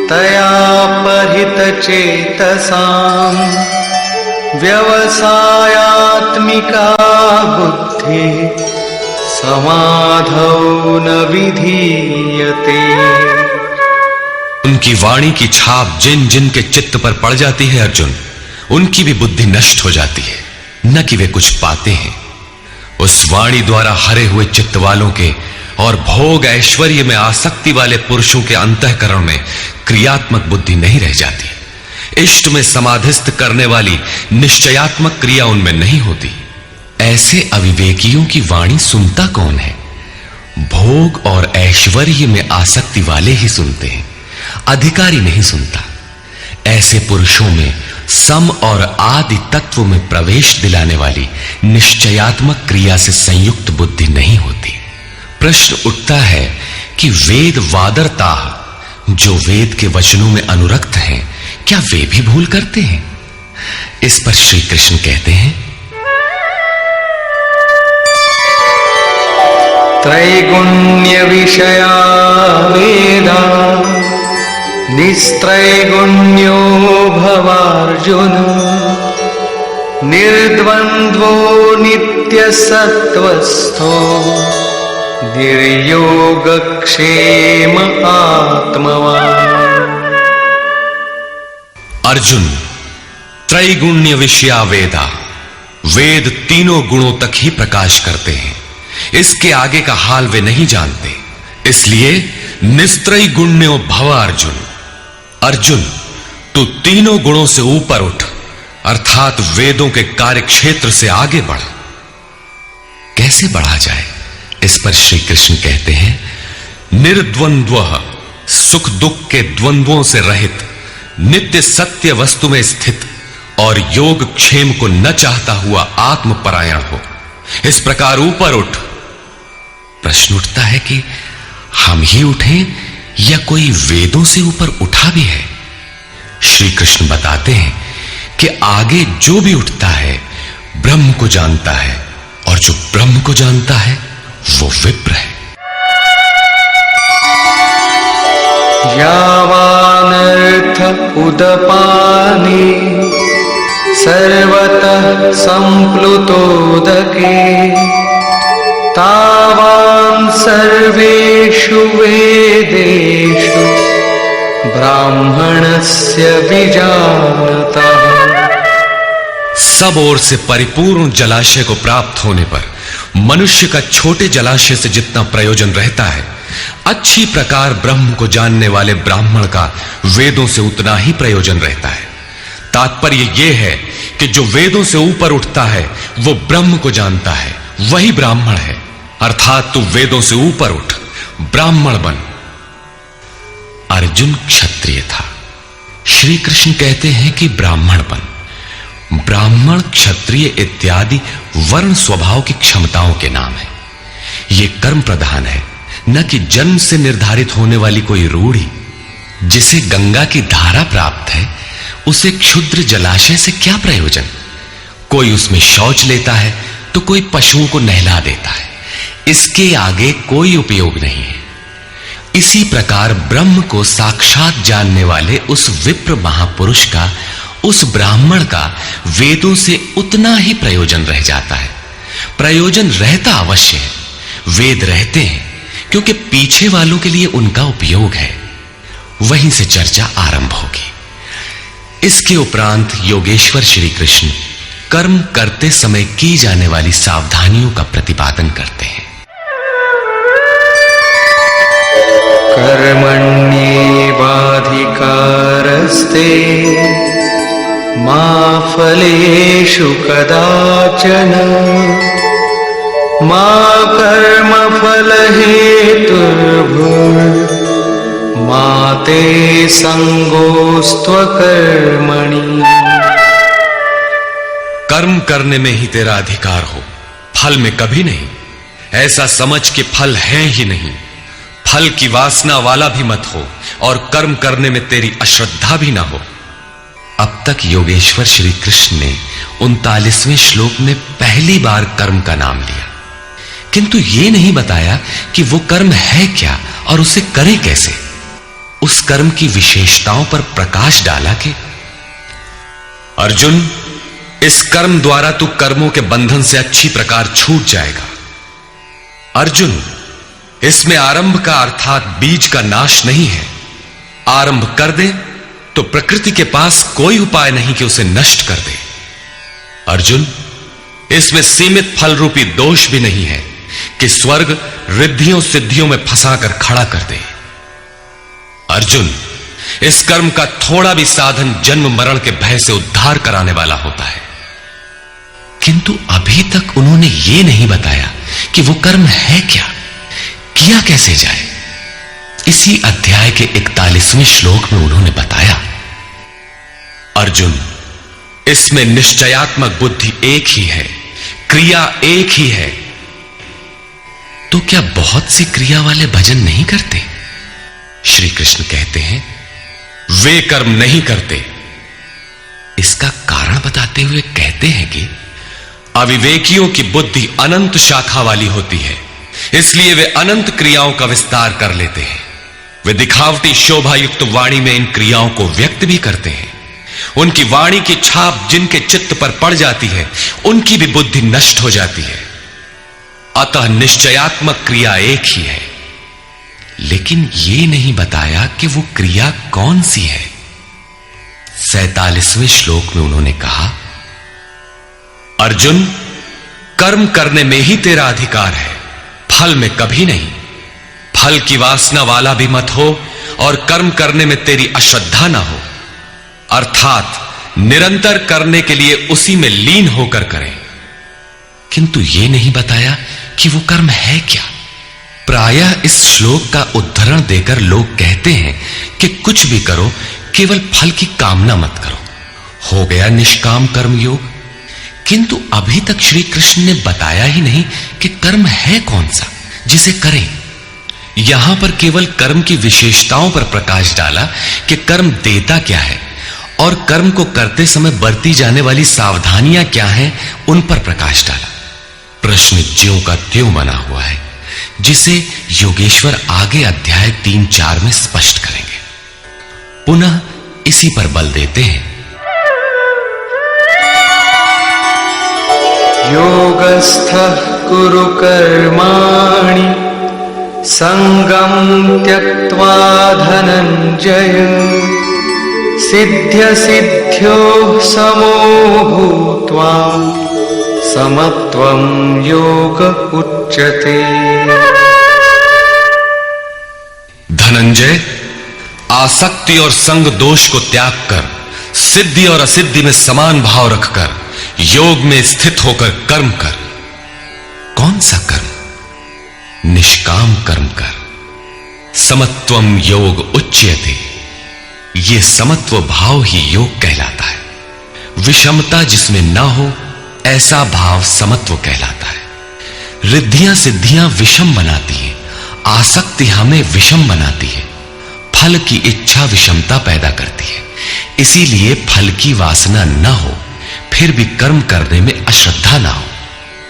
तया परितचेतसां व्यवसायात्मिका बुद्धि समाधौ न विधीयते। उनकी वाणी की छाप जिन जिन के चित्त पर पड़ जाती है अर्जुन, उनकी भी बुद्धि नष्ट हो जाती है, न कि वे कुछ पाते हैं। उस वाणी द्वारा हरे हुए चित्त वालों के और भोग ऐश्वर्य में आसक्ति वाले पुरुषों के अंतःकरण में क्रियात्मक बुद्धि नहीं रह जाती। इष्ट में समाधिस्थ करने वाली निश्चयात्मक क्रिया उनमें नहीं होती। ऐसे अविवेकियों की वाणी सुनता कौन है? भोग और ऐश्वर्य में आसक्ति वाले ही सुनते हैं, अधिकारी नहीं सुनता। ऐसे पुरुषों में सम और आदि तत्व में प्रवेश दिलाने वाली निश्चयात्मक क्रिया से संयुक्त बुद्धि नहीं होती। प्रश्न उठता है कि वेद वादरता, जो वेद के वचनों में अनुरक्त हैं, क्या वे भी भूल करते हैं? इस पर श्री कृष्ण कहते हैं, त्रैगुण्य विषया वेदा निस्त्रैगुण्यो भवार्जुन निर्द्वन्द्वो नित्यसत्त्वस्थो निर्योगक्षेम आत्मवान्। अर्जुन, त्रैगुण्य विषया वेदा, वेद तीनों गुणों तक ही प्रकाश करते हैं, इसके आगे का हाल वे नहीं जानते। इसलिए निस्त्रय गुण्यो भव अर्जुन। अर्जुन, तू तीनों गुणों से ऊपर उठ, अर्थात वेदों के कार्य क्षेत्र से आगे बढ़। कैसे बढ़ा जाए? इस पर श्री कृष्ण कहते हैं, निर्द्वंद्व, सुख दुख के द्वंद्वों से रहित, नित्य सत्य वस्तु में स्थित और योग क्षेम को न चाहता हुआ आत्मपरायण हो। इस प्रकार ऊपर उठ। प्रश्न उठता है कि हम ही उठें या कोई वेदों से ऊपर उठा भी है? श्री कृष्ण बताते हैं कि आगे जो भी उठता है ब्रह्म को जानता है, और जो ब्रह्म को जानता है वो विप्र है। यावानर्थ उदपाने सर्वतः संप्लुतोदके तावान् सर्वेषु वेदेषु ब्राह्मणस्य विजानतः। सब ओर से परिपूर्ण जलाशय को प्राप्त होने पर मनुष्य का छोटे जलाशय से जितना प्रयोजन रहता है, अच्छी प्रकार ब्रह्म को जानने वाले ब्राह्मण का वेदों से उतना ही प्रयोजन रहता है। तात्पर्य यह है कि जो वेदों से ऊपर उठता है वो ब्रह्म को जानता है, वही ब्राह्मण है। अर्थात तू वेदों से ऊपर उठ, ब्राह्मण बन। अर्जुन क्षत्रिय था, श्री कृष्ण कहते हैं कि ब्राह्मण बन। ब्राह्मण, क्षत्रिय इत्यादि वर्ण स्वभाव की क्षमताओं के नाम है। यह कर्म प्रधान है, न कि जन्म से निर्धारित होने वाली कोई रूढ़ी। जिसे गंगा की धारा प्राप्त है, उसे क्षुद्र जलाशय से क्या प्रयोजन? कोई उसमें शौच लेता है तो कोई पशुओं को नहला देता है, इसके आगे कोई उपयोग नहीं है। इसी प्रकार ब्रह्म को साक्षात जानने वाले उस विप्र महापुरुष का, उस ब्राह्मण का वेदों से उतना ही प्रयोजन रह जाता है। प्रयोजन रहता अवश्य है, वेद रहते हैं क्योंकि पीछे वालों के लिए उनका उपयोग है। वहीं से चर्चा आरंभ होगी। इसके उपरांत योगेश्वर श्री कृष्ण कर्म करते समय की जाने वाली सावधानियों का प्रतिपादन करते हैं। कर्मण्येवाधिकारस्ते मा फलेषु कदाचन मा कर्मफलहेतुर्भुर् मा ते संगोस्त्वकर्मणि। कर्म करने में ही तेरा अधिकार हो, फल में कभी नहीं। ऐसा समझ के फल है ही नहीं। फल की वासना वाला भी मत हो और कर्म करने में तेरी अश्रद्धा भी ना हो। अब तक योगेश्वर श्री कृष्ण ने 39वें श्लोक में पहली बार कर्म का नाम लिया, किंतु यह नहीं बताया कि वो कर्म है क्या और उसे करें कैसे। उस कर्म की विशेषताओं पर प्रकाश डाला कि अर्जुन, इस कर्म द्वारा तू कर्मों के बंधन से अच्छी प्रकार छूट जाएगा। अर्जुन, इसमें आरंभ का अर्थात बीज का नाश नहीं है। आरंभ कर दे तो प्रकृति के पास कोई उपाय नहीं कि उसे नष्ट कर दे। अर्जुन, इसमें सीमित फल रूपी दोष भी नहीं है कि स्वर्ग रिद्धियों सिद्धियों में फंसाकर खड़ा कर दे। अर्जुन, इस कर्म का थोड़ा भी साधन जन्म मरण के भय से उद्धार कराने वाला होता है। किंतु अभी तक उन्होंने यह नहीं बताया कि वो कर्म है क्या, किया कैसे जाए। इसी अध्याय के 41वें श्लोक में उन्होंने बताया, अर्जुन, इसमें निश्चयात्मक बुद्धि एक ही है, क्रिया एक ही है। तो क्या बहुत सी क्रिया वाले भजन नहीं करते? श्री कृष्ण कहते हैं, वे कर्म नहीं करते। इसका कारण बताते हुए कहते हैं कि अविवेकियों की बुद्धि अनंत शाखा वाली होती है, इसलिए वे अनंत क्रियाओं का विस्तार कर लेते हैं। वे दिखावटी शोभा युक्त वाणी में इन क्रियाओं को व्यक्त भी करते हैं। उनकी वाणी की छाप जिनके चित्त पर पड़ जाती है, उनकी भी बुद्धि नष्ट हो जाती है। अतः निश्चयात्मक क्रिया एक ही है, लेकिन यह नहीं बताया कि वो क्रिया कौन सी है। 47वें श्लोक में उन्होंने कहा, अर्जुन, कर्म करने में ही तेरा अधिकार है, फल में कभी नहीं। फल की वासना वाला भी मत हो और कर्म करने में तेरी अश्रद्धा ना हो, अर्थात निरंतर करने के लिए उसी में लीन होकर करें। किंतु यह नहीं बताया कि वो कर्म है क्या। प्रायः इस श्लोक का उद्धरण देकर लोग कहते हैं कि कुछ भी करो, केवल फल की कामना मत करो, हो गया निष्काम कर्म योग। किंतु अभी तक श्री कृष्ण ने बताया ही नहीं कि कर्म है कौन सा जिसे करें। यहां पर केवल कर्म की विशेषताओं पर प्रकाश डाला कि कर्म देता क्या है और कर्म को करते समय बरती जाने वाली सावधानियां क्या हैं, उन पर प्रकाश डाला। प्रश्न ज्यों का त्यों बना हुआ है, जिसे योगेश्वर आगे अध्याय 3-4 में स्पष्ट करेंगे। पुनः इसी पर बल देते हैं, योगस्थः कुरु कर्माणि संगं त्यक्त्वा धनंजय सिद्ध्य सिद्ध्योः समो भूत्वा समत्वं योग उच्यते। धनंजय, आसक्ति और संग दोष को त्याग कर सिद्धि और असिद्धि में समान भाव रखकर योग में स्थित होकर कर्म कर। कौन सा कर्म? निष्काम कर्म कर। समत्वम योग उच्यते। यह समत्व भाव ही योग कहलाता है। विषमता जिसमें ना हो, ऐसा भाव समत्व कहलाता है। रिद्धियां सिद्धियां विषम बनाती हैं, आसक्ति हमें विषम बनाती है। फल की इच्छा विषमता पैदा करती है, इसीलिए फल की वासना न हो, फिर भी कर्म करने में अश्रद्धा ना हो।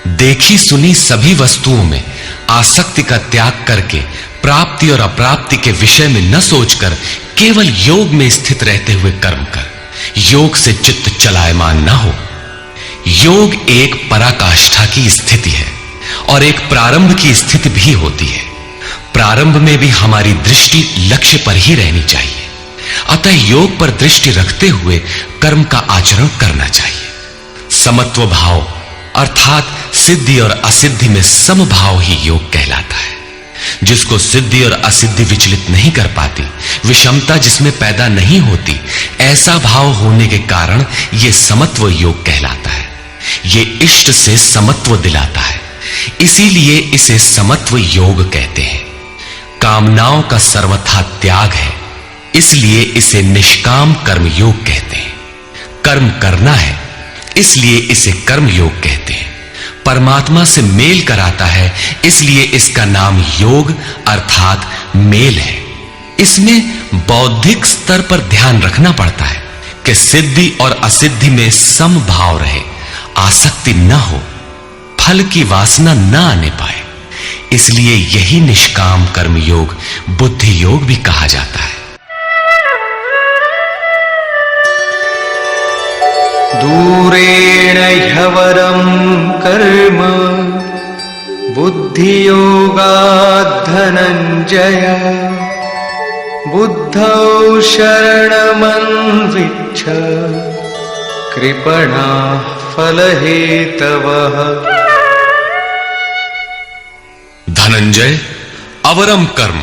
देखी सुनी सभी वस्तुओं में आसक्ति का त्याग करके प्राप्ति और अप्राप्ति के विषय में न सोचकर केवल योग में स्थित रहते हुए कर्म कर। योग से चित्त चलायमान न हो। योग एक पराकाष्ठा की स्थिति है और एक प्रारंभ की स्थिति भी होती है। प्रारंभ में भी हमारी दृष्टि लक्ष्य पर ही रहनी चाहिए। अतः योग पर दृष्टि रखते हुए कर्म का आचरण करना चाहिए। समत्व भाव अर्थात सिद्धि और असिद्धि में समभाव ही योग कहलाता है। जिसको सिद्धि और असिद्धि विचलित नहीं कर पाती, विषमता जिसमें पैदा नहीं होती, ऐसा भाव होने के कारण यह समत्व योग कहलाता है। यह इष्ट से समत्व दिलाता है, इसीलिए इसे समत्व योग कहते हैं। कामनाओं का सर्वथा त्याग है, इसलिए इसे निष्काम कर्म योग कहते हैं। कर्म करना है, इसलिए इसे कर्म योग कहते हैं। परमात्मा से मेल कराता है, इसलिए इसका नाम योग अर्थात मेल है। इसमें बौद्धिक स्तर पर ध्यान रखना पड़ता है कि सिद्धि और असिद्धि में समभाव रहे, आसक्ति न हो, फल की वासना न आने पाए। इसलिए यही निष्काम कर्म योग बुद्धि योग भी कहा जाता है। दूरेण ह्यवरं कर्म बुद्धियोगात् धनञ्जय बुद्धौ शरणमन्विच्छ कृपणाः फलहेतवः। धनंजय, अवरम कर्म,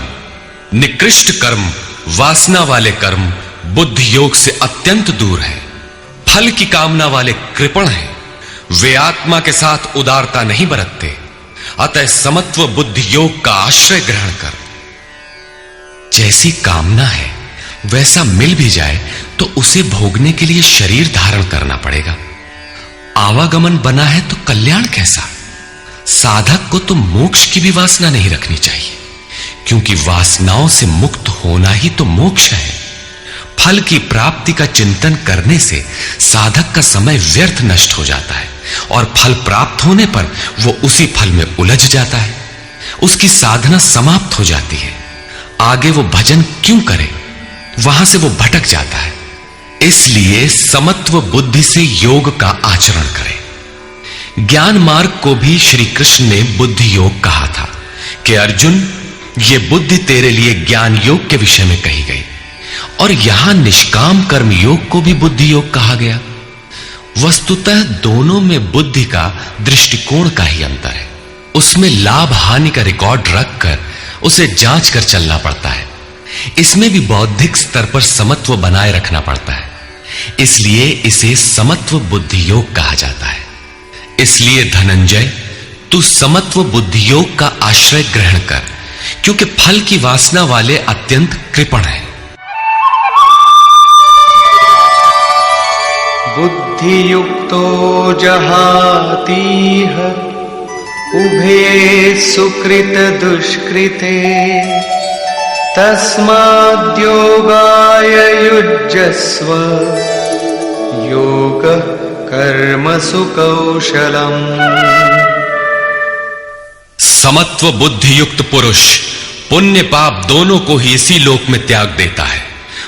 निकृष्ट कर्म, वासना वाले कर्म बुद्धि योग से अत्यंत दूर है। फल की कामना वाले कृपण हैं। वे आत्मा के साथ उदारता नहीं बरतते। अतः समत्व बुद्धि योग का आश्रय ग्रहण कर। जैसी कामना है वैसा मिल भी जाए तो उसे भोगने के लिए शरीर धारण करना पड़ेगा। आवागमन बना है तो कल्याण कैसा? साधक को तो मोक्ष की भी वासना नहीं रखनी चाहिए, क्योंकि वासनाओं से मुक्त होना ही तो मोक्ष है। फल की प्राप्ति का चिंतन करने से साधक का समय व्यर्थ नष्ट हो जाता है और फल प्राप्त होने पर वो उसी फल में उलझ जाता है। उसकी साधना समाप्त हो जाती है। आगे वो भजन क्यों करे? वहां से वो भटक जाता है। इसलिए समत्व बुद्धि से योग का आचरण करें। ज्ञान मार्ग को भी श्री कृष्ण ने बुद्धि योग कहा था कि अर्जुन, ये बुद्धि तेरे लिए ज्ञान योग के विषय में कही गई, और यहां निष्काम कर्म योग को भी बुद्धि योग कहा गया। वस्तुतः दोनों में बुद्धि का दृष्टिकोण का ही अंतर है। उसमें लाभ हानि का रिकॉर्ड रखकर उसे जांच कर चलना पड़ता है। इसमें भी बौद्धिक स्तर पर समत्व बनाए रखना पड़ता है। इसलिए इसे समत्व बुद्धि योग कहा जाता है। इसलिए धनंजय, तू समत्व बुद्धि योग का आश्रय ग्रहण कर, क्योंकि फल की वासना वाले अत्यंत कृपण हैं। बुद्धियुक्तो जहातीह उभे सुकृत दुष्कृते तस्माद्योगाय युज्यस्व योग कर्मसु कौशलम्। समत्व बुद्धि युक्त पुरुष पुण्य पाप दोनों को ही इसी लोक में त्याग देता है,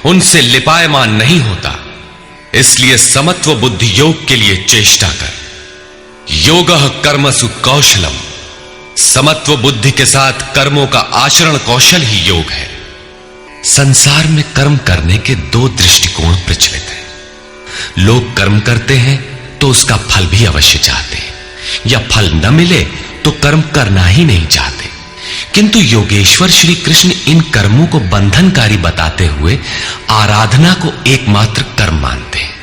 उनसे लिपायमान नहीं होता। इसलिए समत्व बुद्धि योग के लिए चेष्टा कर। योगः कर्मसु कौशलम। समत्व बुद्धि के साथ कर्मों का आचरण कौशल ही योग है। संसार में कर्म करने के दो दृष्टिकोण प्रचलित हैं। लोग कर्म करते हैं तो उसका फल भी अवश्य चाहते हैं, या फल न मिले तो कर्म करना ही नहीं चाहते। किंतु योगेश्वर श्री कृष्ण इन कर्मों को बंधनकारी बताते हुए आराधना को एकमात्र कर्म मानते हैं।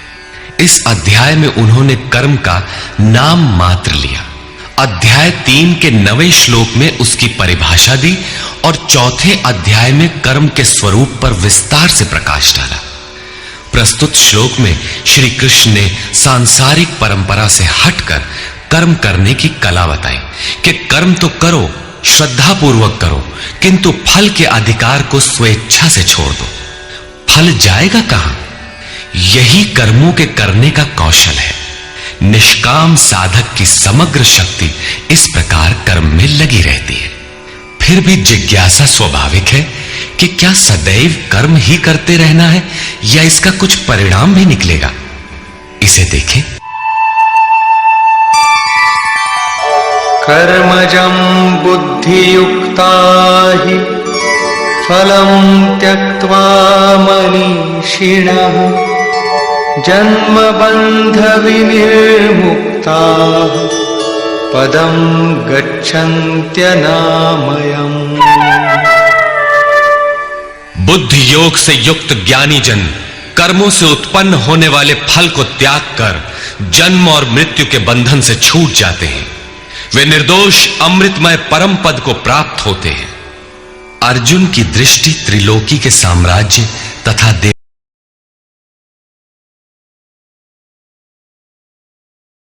इस अध्याय में उन्होंने कर्म का नाम मात्र लिया। अध्याय 3 के 9वें श्लोक में उसकी परिभाषा दी और चौथे अध्याय में कर्म के स्वरूप पर विस्तार से प्रकाश डाला। प्रस्तुत श्लोक में श्री कृष्ण ने सांसारिक परंपरा से हटकर कर्म करने की कला बताई कि कर्म तो करो, श्रद्धा पूर्वक करो, किंतु फल के अधिकार को स्वेच्छा से छोड़ दो। फल जाएगा कहां? यही कर्मों के करने का कौशल है। निष्काम साधक की समग्र शक्ति इस प्रकार कर्म में लगी रहती है। फिर भी जिज्ञासा स्वाभाविक है कि क्या सदैव कर्म ही करते रहना है या इसका कुछ परिणाम भी निकलेगा? इसे देखें। कर्मजं बुद्धियुक्ता हि फलं त्यक्त्वा मनीषिणः जन्मबन्धविनिर्मुक्ताः पदं गच्छन्त्यनामयम्। बुद्धि योग से युक्त ज्ञानी जन कर्मों से उत्पन्न होने वाले फल को त्याग कर जन्म और मृत्यु के बंधन से छूट जाते हैं। वे निर्दोष अमृतमय परम पद को प्राप्त होते हैं। अर्जुन की दृष्टि त्रिलोकी के साम्राज्य तथा